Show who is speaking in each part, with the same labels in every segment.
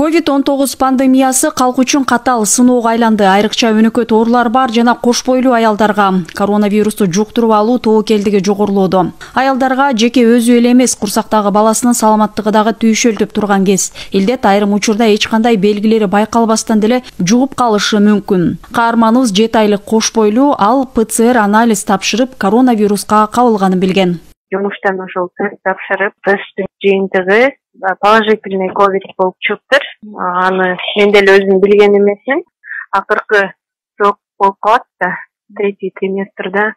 Speaker 1: COVID-19 пандемиясы калк үчүн катал сыноого айланды. Айрыкча өнөкөт оорулар бар жана кош бойлуу аялдарга коронавирусту жуктуруп алуу тобокелдиги жогорулоодо. Аялдарга жеке өзү эле эмес, курсактагы баласынын саламаттыгы дагы түйшөлтүп турган кез. Илдет айрым учурда эч кандай белгилери байкалбастан деле жугуп калышы мүмкүн. Каарманыбыз 7 айлык кош бойлуу, ал ПЦР анализ тапшырып, коронавируска кабылганын билген.
Speaker 2: Жумуштан ошол тест тапшырып, тесттин жыйынтыгы положительный ковид болуп чыктыр. Аны мен деле өзүм билген эмесмин. Акыркы срок болуп калат да, 3-й триместрде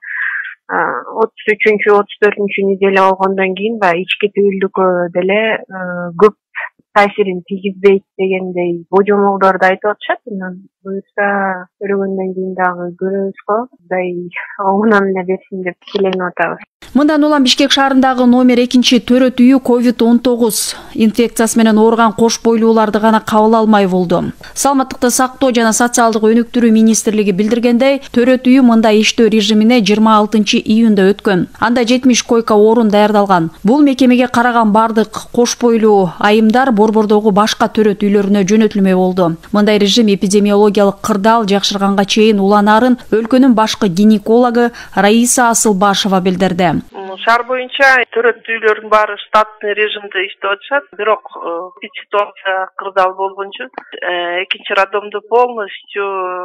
Speaker 2: 33-34 неделе болгондон кийин ички түйүлдүккө деле көп таасирин тийгизбейт дегендей божомолдорду айтып атышат. Буюрса көргөндөн кийин дагы көрөбүз го. Кудай оңунан эле берсин деп тиленип атабыз.
Speaker 1: Мындан улам Бишкек шаарындагы номер 2 төрөт үйү COVID-19 инфекциясы менен ооруган кош бойлууларды гана кабыл алмай болду. Саламаттыкты сактоо жана социалдык өнүктүрүү министрлиги билдиргендей, төрөт үйү мындай иштөө режимине 26 июнда өткөн. Анда 70 койка орун даярдалган. Бул мекемеге караган бардык кош бойлуу айымдар Борбордогу башка төрөт үйлөрүнө жөнөтүлмөй болду. Мындай режим эпидемиологиялык кырдаал жакшырганга чейин уланарын өлкөнүн башкы гинекологу Раиса Асылбашева билдирди.
Speaker 3: Шаар боюнча төрөт үйлөрдүн баары штатный режимде иштеп атышат. Бирок ситуация кырдаал болгон үчүн экинчи роддомду полностью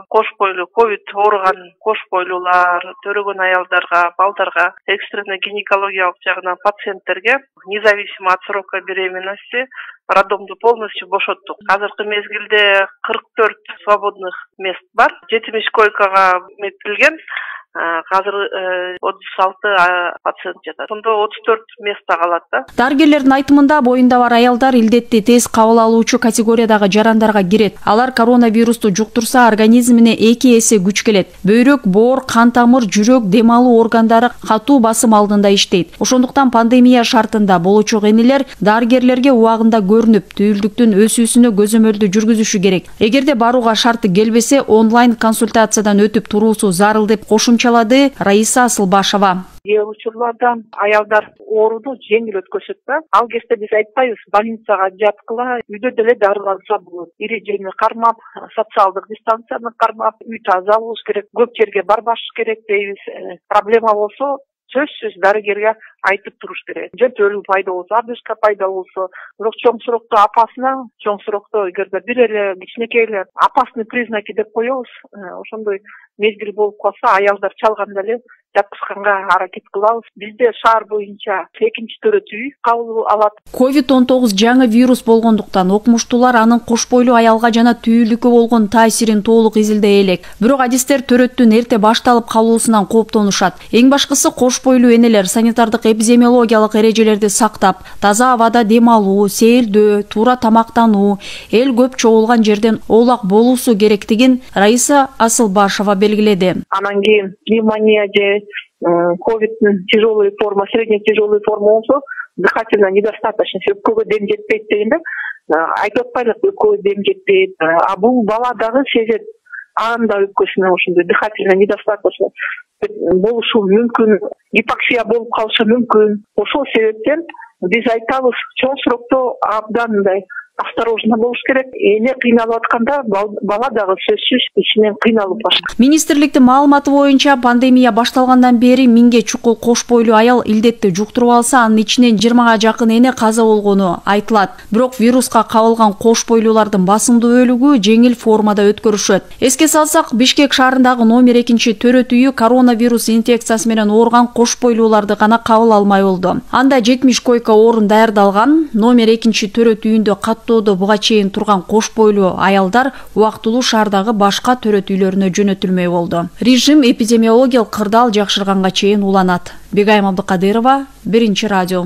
Speaker 3: кош бойлуу ковид ооруган кош бойлуулар, төрөгөн аялдарга, балдарга, экстренный гинекологиялык жагынан пациенттерге независимо от срока беременности роддомду полностью бошоттук. Азыркы мезгилде 44 свободных мест бар. 70 койкага метилген. Азыр 36 пациент жатат. Сонда 34 место калат да.
Speaker 1: Дарыгерлердин айтымында боюнда бар аялдар илдетти тез кабыл алуучу категориядагы жарандарга кирет. Алар коронавирусту жуктурса организмине 2 эсе күч келет. Бөйрөк, боор, кан тамыр, жүрөк, дем алуу органдары катуу басым алдында иштейт. Ошондуктан пандемия шартында болочу энелер дарыгерлерге убагында көрүнүп, түйүлдүктүн өсүүсүнө көзөмөлдү жүргүзүшү керек. Эгерде барууга шарты келбесе, онлайн консультациядан өтүп туруусу зарыл деп кошумчалады Раиса Асылбашева.
Speaker 4: Учурлардан аялдар ооруну жеңил өткөрсөт да. Ал кезде биз айтпайбыз, больницага жаткыла, үйдө деле дарыланса болот. Эрежени кармап, социалдык дистанцияны кармап, үй таза болуш керек, көп жерге барбаш керек дейбиз. Проблема болсо, сөзсүз дарыгерге айтып туруш керек. Жөтөлүү пайда болсо, одышка пайда болсо, бирок чоң сурокто апасына, чоң сурокто эгерде бир эле кичинекей эле опасный признаки деп коебуз. Ошондой мезгил болуп калса, аялдар чалганда эле жаткызганга аракет кылабыз. Бизде шаар боюнча 2 төрөт үй кабыл алат.
Speaker 1: COVID-19 жаңы вирус болгондуктан окумуштуулар анын кош бойлуу аялга жана түйүлдүккө болгон таасирин толук изилдей элек. Бирок адистер төрөттүн эрте башталып калуусунан кооптонушат. Эң башкысы кош бойлуу энелер санитардык эпидемиологиялык эрежелерди сактап, таза абада дем алуу, сейилдөө, туура тамактануу, эл көп чогулган жерден оолак болуусу керектигин Раиса Асылбашева белгиледи.
Speaker 4: Анан кийин пневмония же ковидтин тяжелый форма, средне-тяжелый форма болсо, дыхательно недостаточность, өпкөгө дем жетпейт дегенде, айтып атпайлык, өпкөгө дем жетпейт. А бул бала дагы сезет, анда өпкөсүнө ошондой дыхательно недостаточность болушу мүмкүн, гипоксия болуп калышы мүмкүн. Ошол себептен биз айтабыз, чоң сурокто абдан мындай осторожно болуш керек. Эне кыйналып атканда бала дагы сөзсүз ичинен кыйналып баштайт.
Speaker 1: Министрликтин маалыматы боюнча пандемия башталгандан бери 1000 чукул кош бойлуу аял илдетти жуктуруп алса, анын ичинен 20 жакын эне каза болгону айтылат. Бирок вируска кабылган кош бойлуулардын басымдуу бөлүгү жеңил формада өткөрүшөт. Эске салсак, Бишкек шаарындагы номер 2 төрөт үйү коронавирус инфекциясы менен ооруган кош бойлууларды гана кабыл алмай болду. Анда 70 койка орун даярдалган. Номер 2 төрөт үйүндө каттоодо буга чейин турган кош бойлуу аялдар убактылуу шаардагы башка төрөт үйлөрүнө жөнөтүлмөй болду. Режим эпидемиологиялык кырдаал жакшырганга чейин уланат. Бегайым Абдыкадырова, 1 радио.